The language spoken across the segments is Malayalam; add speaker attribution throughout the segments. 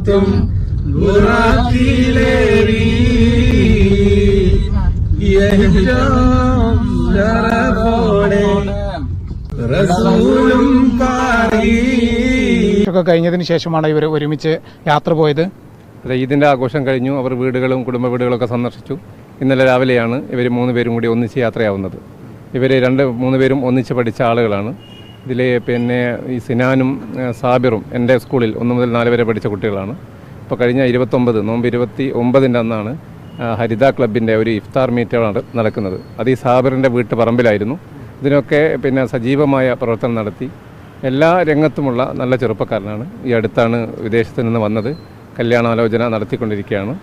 Speaker 1: तुम बुराकीलेरी
Speaker 2: കഴിഞ്ഞതിന് ശേഷമാണ് ഇവർ ഒരുമിച്ച് യാത്ര പോയത്.
Speaker 3: ഈദിൻ്റെ ആഘോഷം കഴിഞ്ഞു. അവർ വീടുകളും കുടുംബ വീടുകളൊക്കെ സന്ദർശിച്ചു. ഇന്നലെ രാവിലെയാണ് ഇവർ 3 പേരും കൂടി ഒന്നിച്ച് യാത്രയാവുന്നത്. ഇവർ 2-3 പേരും ഒന്നിച്ച് പഠിച്ച ആളുകളാണ്. ഇതിൽ പിന്നെ ഈ സിനാനും സാബിറും എൻ്റെ സ്കൂളിൽ 1 മുതൽ 4 വരെ പഠിച്ച കുട്ടികളാണ്. ഇപ്പോൾ കഴിഞ്ഞ 29 നോമ്പ് 29 അന്നാണ് ഹരിത ക്ലബിൻ്റെ ഒരു ഇഫ്താർ മീറ്റ് നടക്കുന്നത്. അത് ഈ സാബിറിൻ്റെ വീട്ടുപറമ്പിലായിരുന്നു. ഇതിനൊക്കെ പിന്നെ സജീവമായ പ്രവർത്തനം നടത്തി. എല്ലാ രംഗത്തുമുള്ള നല്ല ചെറുപ്പക്കാരനാണ്. ഈ അടുത്താണ് വിദേശത്ത് നിന്ന് വന്നത്. കല്യാണാലോചന നടത്തിക്കൊണ്ടിരിക്കുകയാണ്.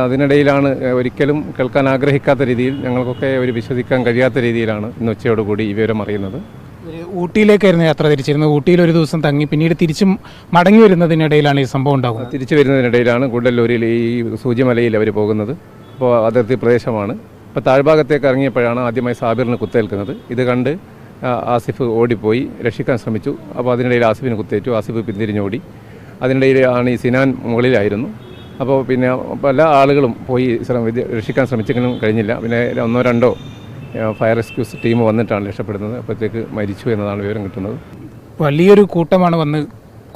Speaker 3: അതിനിടയിലാണ് ഒരിക്കലും കേൾക്കാൻ ആഗ്രഹിക്കാത്ത രീതിയിൽ, ഞങ്ങൾക്കൊക്കെ ഒരു വിശ്വസിക്കാൻ കഴിയാത്ത രീതിയിലാണ് ഇന്ന് ഉച്ചയോടുകൂടി ഈ വിവരം അറിയുന്നത്.
Speaker 2: ഊട്ടിയിലേക്കായിരുന്നു യാത്ര തിരിച്ചിരുന്നത്. ഊട്ടിയിൽ ഒരു ദിവസം തങ്ങി പിന്നീട് തിരിച്ചും മടങ്ങി വരുന്നതിനിടയിലാണ് ഈ സംഭവം ഉണ്ടാകുന്നത്.
Speaker 3: തിരിച്ചു വരുന്നതിനിടയിലാണ് ഗുഡല്ലൂരിൽ ഈ സൂചിമലയിൽ അവർ പോകുന്നത്. അപ്പോൾ അതിർത്തി പ്രദേശമാണ്. അപ്പോൾ താഴ്ഭാഗത്തേക്ക് ഇറങ്ങിയപ്പോഴാണ് ആദ്യമായി സാബിറിന് കുത്തേൽക്കുന്നത്. ഇത് കണ്ട് ആസിഫ് ഓടിപ്പോയി രക്ഷിക്കാൻ ശ്രമിച്ചു. അപ്പോൾ അതിനിടയിൽ ആസിഫിന് കുത്തേറ്റു. ആസിഫ് പിന്തിരിഞ്ഞോടി. അതിനിടയിൽ ആണ് ഈ സിനാൻ മുകളിലായിരുന്നു. അപ്പോൾ പിന്നെ പല ആളുകളും പോയി രക്ഷിക്കാൻ ശ്രമിച്ചെങ്കിലും കഴിഞ്ഞില്ല. പിന്നെ 1-2 ഫയർ റെസ്ക്യൂസ് ടീം വന്നിട്ടാണ് രക്ഷപ്പെടുന്നത്. അപ്പോഴത്തേക്ക് മരിച്ചു എന്നതാണ് വിവരം കിട്ടുന്നത്.
Speaker 2: വലിയൊരു കൂട്ടമാണ് വന്ന്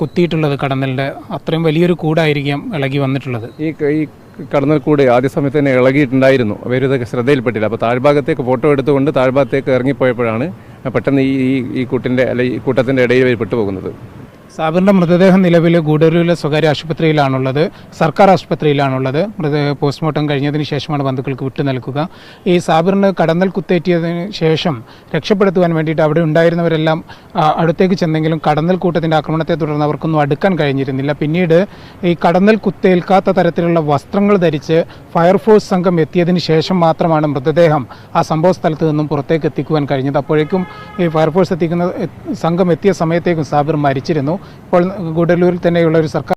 Speaker 2: കുത്തിയിട്ടുള്ളത്. കടന്നലിൻ്റെ അത്രയും വലിയൊരു കൂടായിരിക്കാം ഇളകി വന്നിട്ടുള്ളത്.
Speaker 3: ഈ കടന്നൽ കൂട് ആദ്യ സമയത്ത് തന്നെ ഇളകിയിട്ടുണ്ടായിരുന്നു. അവരിതൊക്കെ ശ്രദ്ധയിൽപ്പെട്ടില്ല. അപ്പോൾ താഴ്ഭാഗത്തേക്ക് ഫോട്ടോ എടുത്തുകൊണ്ട് താഴ്ഭാഗത്തേക്ക് ഇറങ്ങിപ്പോയപ്പോഴാണ് പെട്ടെന്ന് ഈ കൂട്ടത്തിൻ്റെ ഇടയിൽ അവർ പെട്ടുപോകുന്നത്.
Speaker 2: സാബിറിൻ്റെ മൃതദേഹം നിലവിൽ ഗൂഡല്ലൂരിലെ സ്വകാര്യ ആശുപത്രിയിലാണുള്ളത്. സർക്കാർ ആശുപത്രിയിലാണുള്ളത്. പോസ്റ്റ്മോർട്ടം കഴിഞ്ഞതിന് ശേഷമാണ് ബന്ധുക്കൾക്ക് വിട്ടു നൽകുക. ഈ സാബിറിന് കടന്നൽ കുത്തേറ്റിയതിന് ശേഷം രക്ഷപ്പെടുത്തുവാൻ വേണ്ടിയിട്ട് അവിടെ ഉണ്ടായിരുന്നവരെല്ലാം അടുത്തേക്ക് ചെന്നെങ്കിലും കടന്നൽ കൂട്ടത്തിൻ്റെ ആക്രമണത്തെ തുടർന്ന് അവർക്കൊന്നും അടുക്കാൻ കഴിഞ്ഞിരുന്നില്ല. പിന്നീട് ഈ കടന്നൽ കുത്തേൽക്കാത്ത തരത്തിലുള്ള വസ്ത്രങ്ങൾ ധരിച്ച് ഫയർഫോഴ്സ് സംഘം എത്തിയതിന് ശേഷം മാത്രമാണ് മൃതദേഹം ആ സംഭവ സ്ഥലത്ത് നിന്നും പുറത്തേക്ക് എത്തിക്കുവാൻ കഴിഞ്ഞത്. അപ്പോഴേക്കും ഈ ഫയർഫോഴ്സ് സംഘം എത്തിയ സമയത്തേക്കും സാബിർ മരിച്ചിരുന്നു. ഇപ്പോൾ ഗൂഡല്ലൂരിൽ തന്നെയുള്ള ഒരു സർക്കാർ